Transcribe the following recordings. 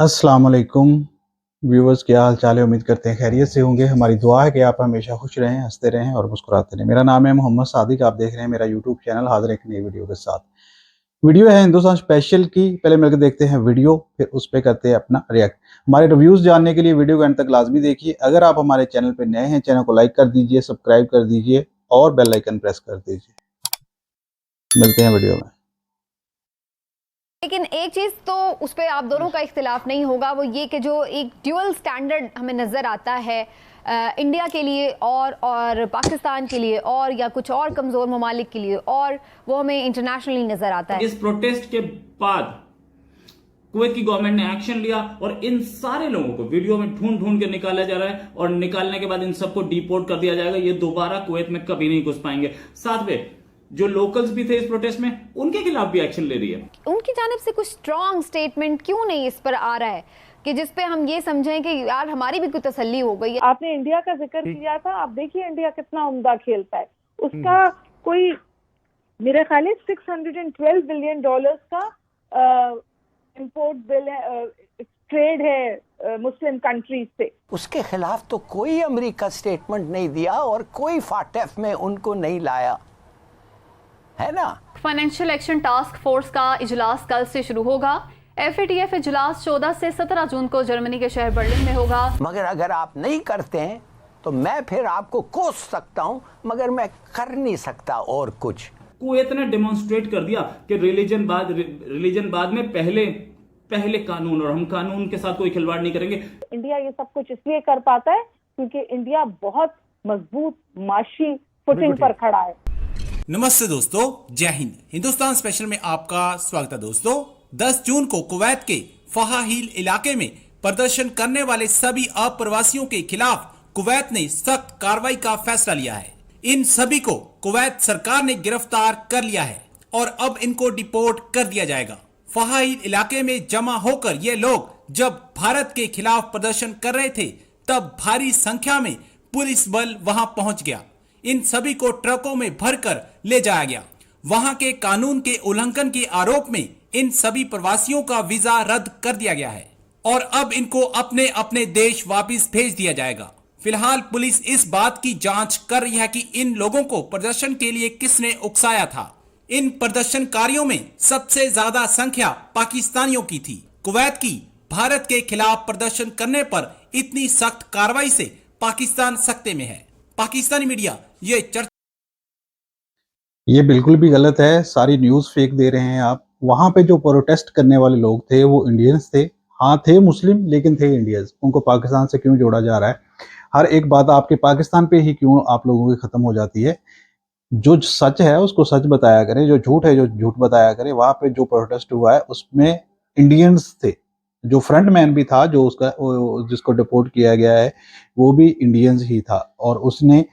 अस्सलाम वालेकुम व्यूवर्स, क्या हाल चाल है। उम्मीद करते हैं खैरियत से होंगे। हमारी दुआ है कि आप हमेशा खुश रहें, हंसते रहें और मुस्कुराते रहें। मेरा नाम है मोहम्मद सादिक, आप देख रहे हैं मेरा यूट्यूब चैनल। हाजिर एक नई वीडियो के साथ। वीडियो है हिंदुस्तान स्पेशल की। पहले मिलकर देखते हैं वीडियो, फिर उस पर करते हैं अपना रिएक्ट। हमारे रिव्यूज़ जानने के लिए वीडियो को अंत तक लाजमी देखिए। अगर आप हमारे चैनल पर नए हैं, चैनल को लाइक कर दीजिए, सब्सक्राइब कर दीजिए और बेल आइकन प्रेस कर दीजिए। मिलते हैं वीडियो में। लेकिन एक चीज तो उस पर आप दोनों का इख्तिलाफ नहीं होगा, वो ये कि जो एक ड्यूअल स्टैंडर्ड हमें नजर आता है इंडिया के लिए और पाकिस्तान के लिए और या कुछ और कमजोर ममालिक के लिए, और वो हमें इंटरनेशनली नजर आता है। इस प्रोटेस्ट के बाद कुवैत की गवर्नमेंट ने एक्शन लिया और इन सारे लोगों को वीडियो में ढूंढ ढूंढ के निकाला जा रहा है और निकालने के बाद इन सबको डिपोर्ट कर दिया जाएगा। ये दोबारा कुवैत में कभी नहीं घुस पाएंगे। साथ में जो लोकल्स भी थे इस प्रोटेस्ट में, उनके खिलाफ भी एक्शन ले रही है। उनकी जानिब से कुछ स्ट्रॉन्ग स्टेटमेंट क्यों नहीं इस पर आ रहा है कि जिसपे हम ये समझें कि यार हमारी भी कोई तसल्ली हो गई। आपने इंडिया का जिक्र किया था, आप देखिए इंडिया कितना उम्दा खेलता है। उसका कोई मेरे ख्याल है $612 बिलियन का इंपोर्ट बिल है, ट्रेड है मुस्लिम कंट्रीज से। उसके खिलाफ तो कोई अमेरिका स्टेटमेंट नहीं दिया और कोई फाटेफ में उनको नहीं लाया, है ना। फाइनेंशियल एक्शन टास्क फोर्स का इजलास कल से शुरू होगा। FATF इजलास 14 से 17 जून को जर्मनी के शहर बर्लिन में होगा। मगर अगर आप नहीं करते हैं तो मैं फिर आपको कोस सकता हूं, मगर मैं कर नहीं सकता और कुछ। कुवैत ने डेमोन्स्ट्रेट कर दिया कि रिलीजन बाद में पहले कानून, और हम कानून के साथ कोई खिलवाड़ नहीं करेंगे। इंडिया ये सब कुछ इसलिए कर पाता है क्योंकि इंडिया बहुत मजबूत माशी फुटिंग पर खड़ा है। नमस्ते दोस्तों, जय हिंद। हिंदुस्तान स्पेशल में आपका स्वागत है। दोस्तों, 10 जून को कुवैत के फहा हिल इलाके में प्रदर्शन करने वाले सभी अप्रवासियों के खिलाफ कुवैत ने सख्त कार्रवाई का फैसला लिया है। इन सभी को कुवैत सरकार ने गिरफ्तार कर लिया है और अब इनको डिपोर्ट कर दिया जाएगा। फहा हिल इलाके में जमा होकर ये लोग जब भारत के खिलाफ प्रदर्शन कर रहे थे, तब भारी संख्या में पुलिस बल वहां पहुंच गया। इन सभी को ट्रकों में भरकर ले जाया गया। वहां के कानून के उल्लंघन के आरोप में इन सभी प्रवासियों का वीजा रद्द कर दिया गया है और अब इनको अपने अपने देश वापस भेज दिया जाएगा। फिलहाल पुलिस इस बात की जांच कर रही है कि इन लोगों को प्रदर्शन के लिए किसने उकसाया था। इन प्रदर्शनकारियों में सबसे ज्यादा संख्या पाकिस्तानियों की थी। कुवैत की भारत के खिलाफ प्रदर्शन करने पर इतनी सख्त कार्रवाई से पाकिस्तान सख्ते में है। पाकिस्तानी मीडिया ये बिल्कुल भी गलत है। सारी न्यूज़ फेक दे रहे हैं आप। वहाँ पे जो प्रोटेस्ट करने वाले लोग थे वो इंडियंस थे। हाँ, थे मुस्लिम लेकिन थे इंडियंस। उनको पाकिस्तान से क्यों जोड़ा जा रहा है? हर एक बात आपके पाकिस्तान पे ही क्यों आप लोगों की ख़त्म हो जाती है? जो सच है उसको सच बताया करें, जो झूठ है जो झूठ बताया करें। वहाँ पे जो प्रोटेस्ट हुआ है उसमें इंडियंस थे। जो फ्रंट मैन भी था, जो उसका जिसको डिपोर्ट किया गया है, वो भी इंडियंस ही था और उसने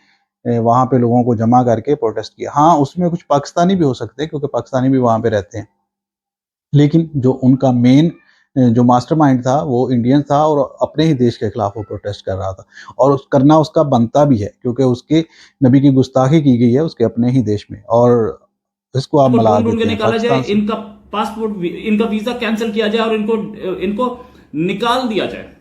वहाँ पे लोगों को जमा करके प्रोटेस्ट किया। हाँ, उसमें कुछ पाकिस्तानी भी हो सकते हैं क्योंकि पाकिस्तानी भी वहाँ पे रहते हैं, लेकिन जो उनका मेन जो मास्टरमाइंड था वो इंडियन था और अपने ही देश के खिलाफ वो प्रोटेस्ट कर रहा था और करना उसका बनता भी है क्योंकि उसके नबी की गुस्ताखी की गई है उसके अपने ही देश में और इसको आप मला देते हैं। निकाला जाए, इनका पासपोर्ट, इनका वीजा कैंसिल किया जाए और इनको निकाल दिया जाए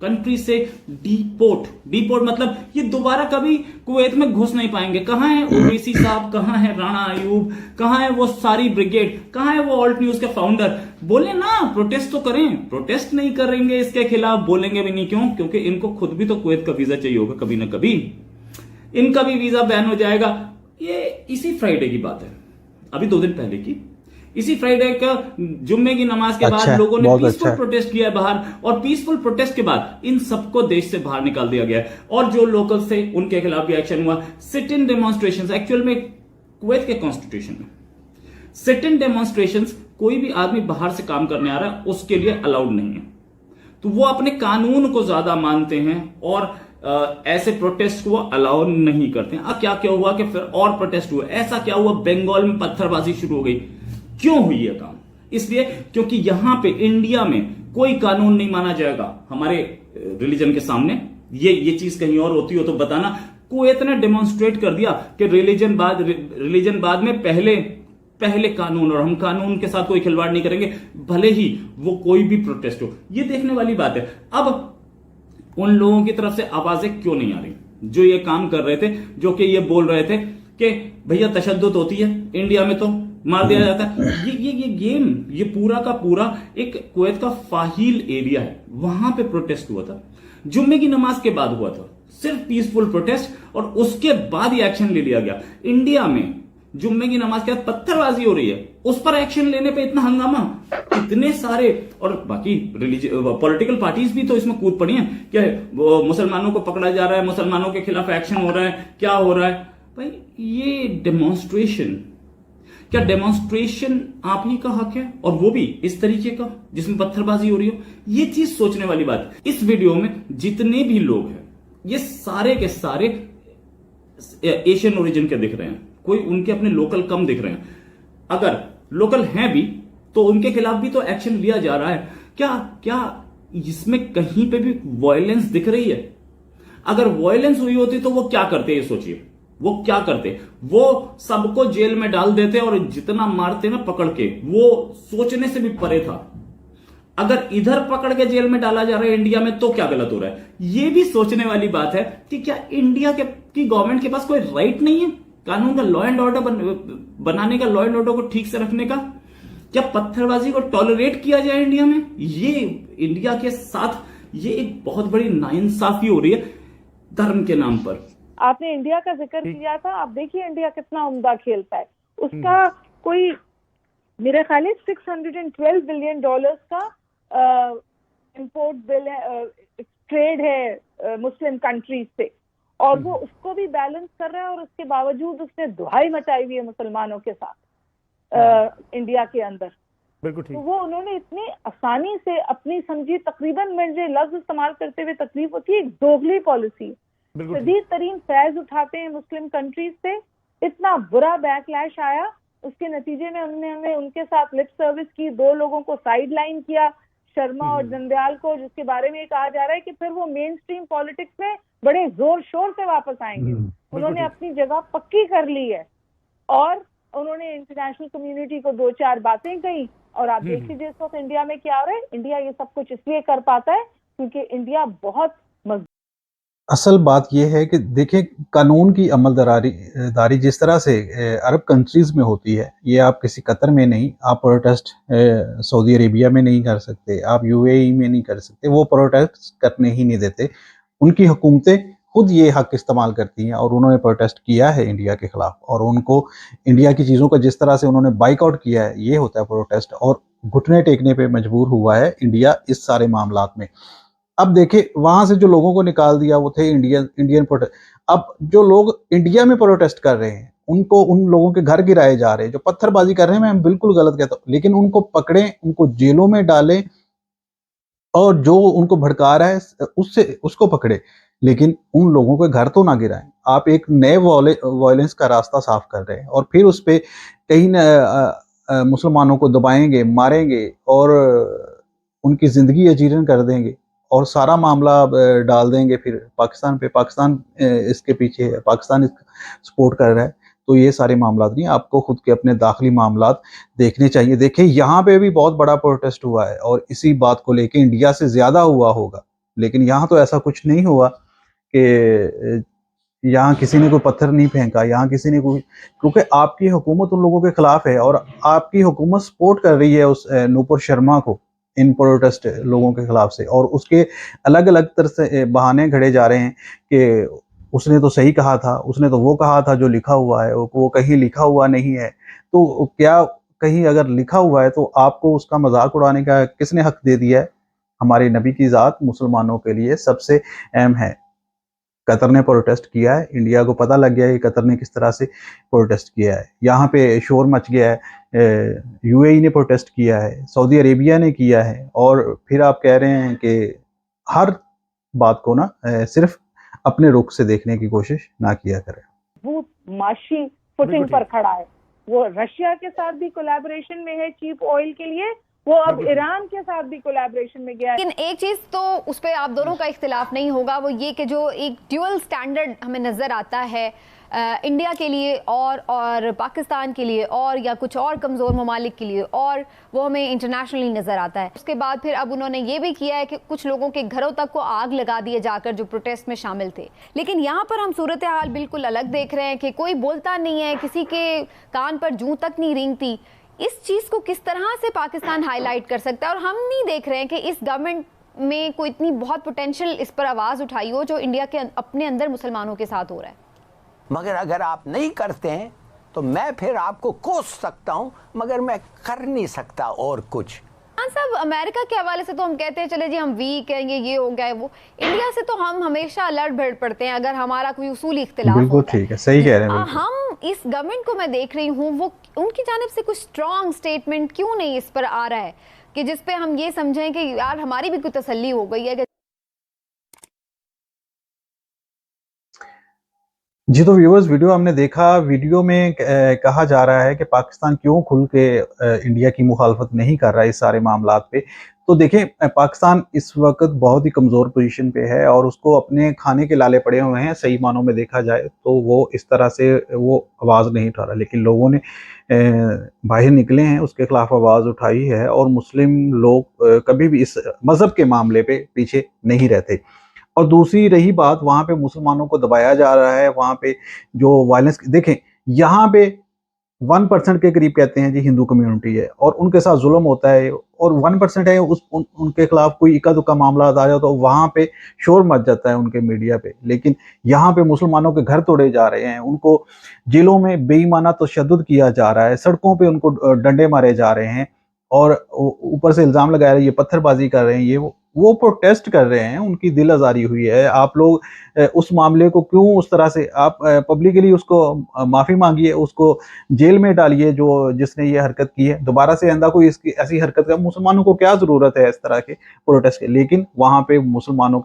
कंट्री से। डिपोर्ट मतलब ये दोबारा कभी कुवैत में घुस नहीं पाएंगे। कहां है ओवैसी साहब, कहां है राणा अयूब, कहां है वो सारी ब्रिगेड, कहां है वो ऑल्ट न्यूज के फाउंडर? बोले ना, प्रोटेस्ट तो करें। प्रोटेस्ट नहीं करेंगे इसके खिलाफ, बोलेंगे भी नहीं। क्यों? क्योंकि इनको खुद भी तो कुवैत का वीजा चाहिए होगा कभी ना कभी। इनका भी वीजा बैन हो जाएगा। ये इसी फ्राइडे की बात है, अभी 2 दिन पहले की। इसी फ्राइडे का जुम्मे की नमाज के बाद लोगों ने पीसफुल प्रोटेस्ट किया है बाहर, और पीसफुल प्रोटेस्ट के बाद इन सबको देश से बाहर निकाल दिया गया है और जो लोकल्स थे उनके खिलाफ भी एक्शन हुआ। सिट इन डेमोन्स्ट्रेशंस, एक्चुअल में कुवैत के कॉन्स्टिट्यूशन में सिट इन डेमोन्स्ट्रेशंस, कोई भी आदमी बाहर से काम करने आ रहा है उसके लिए अलाउड नहीं है। तो वो अपने कानून को ज्यादा मानते हैं और ऐसे प्रोटेस्ट को अलाउ नहीं करते हैं। अब क्या हुआ कि फिर और प्रोटेस्ट हुआ। ऐसा क्या हुआ, बंगाल में पत्थरबाजी शुरू हो गई। क्यों हुई यह काम? इसलिए क्योंकि यहां पे इंडिया में कोई कानून नहीं माना जाएगा हमारे रिलीजन के सामने। ये चीज कहीं और होती हो तो बताना। कुवैत ने डेमोन्स्ट्रेट कर दिया कि रिलीजन बाद में पहले पहले कानून, और हम कानून के साथ कोई खिलवाड़ नहीं करेंगे, भले ही वो कोई भी प्रोटेस्ट हो। ये देखने वाली बात है। अब उन लोगों की तरफ से आवाजें क्यों नहीं आ रही जो ये काम कर रहे थे, जो कि ये बोल रहे थे कि भैया तशद्दुद होती है इंडिया में तो मार दिया जाता है। ये गेम, ये पूरा का पूरा एक कुवैत का फाहिल एरिया है, वहां पे प्रोटेस्ट हुआ था, जुम्मे की नमाज के बाद हुआ था, सिर्फ पीसफुल प्रोटेस्ट, और उसके बाद ये एक्शन ले लिया गया। इंडिया में जुम्मे की नमाज के बाद पत्थरबाजी हो रही है, उस पर एक्शन लेने पे इतना हंगामा, इतने सारे, और बाकी पॉलिटिकल पार्टीज भी तो इसमें कूद पड़ी हैं कि मुसलमानों को पकड़ा जा रहा है, मुसलमानों के खिलाफ एक्शन हो रहा है, क्या हो रहा है भाई। ये डेमोन्स्ट्रेशन, क्या डेमोन्स्ट्रेशन आप ही का हक है, और वो भी इस तरीके का जिसमें पत्थरबाजी हो रही हो? ये चीज सोचने वाली बात। इस वीडियो में जितने भी लोग हैं ये सारे के सारे एशियन ओरिजिन के दिख रहे हैं, कोई उनके अपने लोकल कम दिख रहे हैं। अगर लोकल हैं भी तो उनके खिलाफ भी तो एक्शन लिया जा रहा है। क्या इसमें कहीं पे भी वायलेंस दिख रही है? अगर वायलेंस हुई होती तो वो क्या करते, ये सोचिए, वो क्या करते? वो सबको जेल में डाल देते और जितना मारते ना पकड़ के, वो सोचने से भी परे था। अगर इधर पकड़ के जेल में डाला जा रहा है इंडिया में, तो क्या गलत हो रहा है? ये भी सोचने वाली बात है कि क्या इंडिया की गवर्नमेंट के पास कोई राइट नहीं है कानून का, लॉ एंड ऑर्डर बनाने का, लॉ एंड ऑर्डर को ठीक से रखने का? क्या पत्थरबाजी को टॉलरेट किया जाए इंडिया में? ये इंडिया के साथ ये एक बहुत बड़ी नाइंसाफी हो रही है धर्म के नाम पर। आपने इंडिया का जिक्र किया था, आप देखिए इंडिया कितना उम्दा खेलता है। उसका कोई मेरे ख्याल है $612 बिलियन का इंपोर्ट बिल है, ट्रेड है मुस्लिम कंट्रीज से, और वो उसको भी बैलेंस कर रहा है, और उसके बावजूद उसने दुहाई मचाई हुई है मुसलमानों के साथ इंडिया के अंदर। बिल्कुल ठीक। तो वो उन्होंने इतनी आसानी से अपनी समझी, तकरीबन मुझे लफ्ज इस्तेमाल करते हुए तकलीफ होती है, एक दोगली पॉलिसी, शदीद तरीन फैज उठाते हैं मुस्लिम कंट्रीज से। इतना बुरा बैकलैश आया, उसके नतीजे में उन्होंने उनके साथ लिप सर्विस की, 2 लोगों को साइड लाइन किया, शर्मा और जंदयाल को, जिसके बारे में कहा जा रहा है कि फिर वो मेन स्ट्रीम पॉलिटिक्स में बड़े जोर शोर से वापस आएंगे। उन्होंने अपनी जगह पक्की कर ली है, और उन्होंने इंटरनेशनल कम्युनिटी को 2-4 बातें कही। और आप देख लीजिए इस वक्त इंडिया में क्या हो रहा है। इंडिया ये सब कुछ इसलिए कर पाता है क्योंकि इंडिया बहुत असल बात यह है कि देखिए, कानून की अमलदारी जिस तरह से अरब कंट्रीज में होती है, ये आप किसी कतर में नहीं, आप प्रोटेस्ट सऊदी अरेबिया में नहीं कर सकते, आप यूएई में नहीं कर सकते, वो प्रोटेस्ट करने ही नहीं देते। उनकी हुकूमतें खुद ये हक इस्तेमाल करती हैं, और उन्होंने प्रोटेस्ट किया है इंडिया के खिलाफ, और उनको इंडिया की चीज़ों का जिस तरह से उन्होंने बाइकआउट किया है, ये होता है प्रोटेस्ट, और घुटने टेकने पे मजबूर हुआ है इंडिया इस सारे मामलात में। अब देखिए, वहां से जो लोगों को निकाल दिया वो थे इंडियन प्रोटेस्ट। अब जो लोग इंडिया में प्रोटेस्ट कर रहे हैं, उनको, उन लोगों के घर गिराए जा रहे हैं, जो पत्थरबाजी कर रहे हैं, मैं बिल्कुल गलत कहता हूँ, लेकिन उनको पकड़ें, उनको जेलों में डालें, और जो उनको भड़का रहा है उसको पकड़े, लेकिन उन लोगों के घर तो ना गिराएं। आप एक नए वायलेंस का रास्ता साफ कर रहे हैं, और फिर उस पे कहीं मुसलमानों को दबाएंगे, मारेंगे, और उनकी जिंदगी अजीरन कर देंगे, और सारा मामला डाल देंगे फिर पाकिस्तान पे। पाकिस्तान इसके पीछे है, पाकिस्तान इसका सपोर्ट कर रहा है। तो ये सारे मामला नहीं, आपको खुद के अपने दाखिली मामला देखने चाहिए। देखिए, यहाँ पे भी बहुत बड़ा प्रोटेस्ट हुआ है, और इसी बात को लेके इंडिया से ज्यादा हुआ होगा, लेकिन यहाँ तो ऐसा कुछ नहीं हुआ कि यहाँ किसी ने कोई पत्थर नहीं फेंका, यहाँ किसी ने कोई, क्योंकि आपकी हुकूमत उन लोगों के खिलाफ है, और आपकी हुकूमत सपोर्ट कर रही है उस नूपुर शर्मा को इन प्रोटेस्ट लोगों के खिलाफ से, और उसके अलग अलग तरह से बहाने घड़े जा रहे हैं कि उसने तो सही कहा था, उसने तो वो कहा था जो लिखा हुआ है, वो कहीं लिखा हुआ नहीं है। तो क्या कहीं अगर लिखा हुआ है तो आपको उसका मजाक उड़ाने का किसने हक दे दिया है? हमारे नबी की ज़ात मुसलमानों के लिए सबसे अहम है। कतर ने प्रोटेस्ट किया है, इंडिया को पता लग गया है कि कतर ने किस तरह से प्रोटेस्ट किया है, यहाँ पे शोर मच गया है, यूएई ने प्रोटेस्ट किया है, सऊदी अरेबिया ने किया है, और फिर आप कह रहे हैं कि हर बात को ना सिर्फ अपने रुख से देखने की कोशिश ना किया करें। वो माशी फुटिंग पर खड़ा है, वो रशिया के साथ भी कोलैबोरेशन में है चीप ऑयल के लिए, वो अब ईरान के साथ भी कोलैबोरेशन में गया है। लेकिन एक चीज तो उस पर आप दोनों का इख्तिलाफ नहीं होगा, वो ये कि जो एक ड्यूअल स्टैंडर्ड हमें नजर आता है इंडिया के लिए और पाकिस्तान के लिए और या कुछ और कमज़ोर ममालिक के लिए, और वो हमें इंटरनेशनली नज़र आता है। उसके बाद फिर अब उन्होंने ये भी किया है कि कुछ लोगों के घरों तक को आग लगा दिए जाकर जो प्रोटेस्ट में शामिल थे। लेकिन यहाँ पर हम सूरत हाल बिल्कुल अलग देख रहे हैं कि कोई बोलता नहीं है, किसी के कान पर जूं तक नहीं रेंगती। इस चीज़ को किस तरह से पाकिस्तान हाईलाइट कर सकता है? और हम नहीं देख रहे हैं कि इस गवर्नमेंट में कोई इतनी बहुत पोटेंशियल इस पर आवाज़ उठाई हो जो इंडिया के अपने अंदर मुसलमानों के साथ हो रहा है। मगर अगर आप नहीं करते हैं तो मैं फिर आपको कोस सकता हूं, मगर मैं कर नहीं सकता और कुछ। खान साहब, अमेरिका के हवाले से तो हम कहते हैं चले जी हम वीक हैं, ये हो गया है वो। इंडिया से तो हम हमेशा अलर्ट भिड़ पड़ते हैं अगर हमारा कोई उसूली इख्तिलाफ बिल्कुल होता है। ठीक है, सही कह रहे हैं बिल्कुल। हम इस गवर्नमेंट को मैं देख रही हूँ, वो उनकी जानिब से कुछ स्ट्रॉन्ग स्टेटमेंट क्यों नहीं इस पर आ रहा है कि जिस पे हम ये समझें कि यार हमारी भी कोई तसल्ली हो गई है। जी, तो व्यूअर्स, वीडियो हमने देखा। वीडियो में कहा जा रहा है कि पाकिस्तान क्यों खुल के इंडिया की मुखालफत नहीं कर रहा है इस सारे मामलात पे। तो देखें, पाकिस्तान इस वक्त बहुत ही कमज़ोर पोजीशन पे है और उसको अपने खाने के लाले पड़े हुए हैं। सही मानों में देखा जाए तो वो इस तरह से वो आवाज़ नहीं उठा रहा, लेकिन लोगों ने बाहर निकले हैं, उसके खिलाफ आवाज़ उठाई है। और मुस्लिम लोग कभी भी इस मज़हब के मामले पे पीछे नहीं रहते। और दूसरी रही बात, वहाँ पे मुसलमानों को दबाया जा रहा है। वहाँ पे जो वायलेंस देखें, यहाँ पे 1% के करीब कहते हैं जी हिंदू कम्युनिटी है और उनके साथ जुल्म होता है, और 1% है उनके खिलाफ कोई इक्का दुक्का मामला आ जाए तो वहाँ पे शोर मच जाता है उनके मीडिया पे। लेकिन यहाँ पे मुसलमानों के घर तोड़े जा रहे हैं, उनको जेलों में बेईमाना तशद्दुद किया जा रहा है, सड़कों पे उनको डंडे मारे जा रहे हैं, और ऊपर से इल्ज़ाम लगाया ये पत्थरबाजी कर रहे हैं, ये वो प्रोटेस्ट कर रहे हैं, उनकी दिल आज़ारी हुई है। आप लोग उस मामले को क्यों उस तरह से आप पब्लिकली उसको माफ़ी मांगिए, उसको जेल में डालिए जो जिसने ये हरकत की है। दोबारा से आइंदा कोई इसकी ऐसी हरकत का मुसलमानों को क्या ज़रूरत है इस तरह के प्रोटेस्ट के। लेकिन वहाँ पे मुसलमानों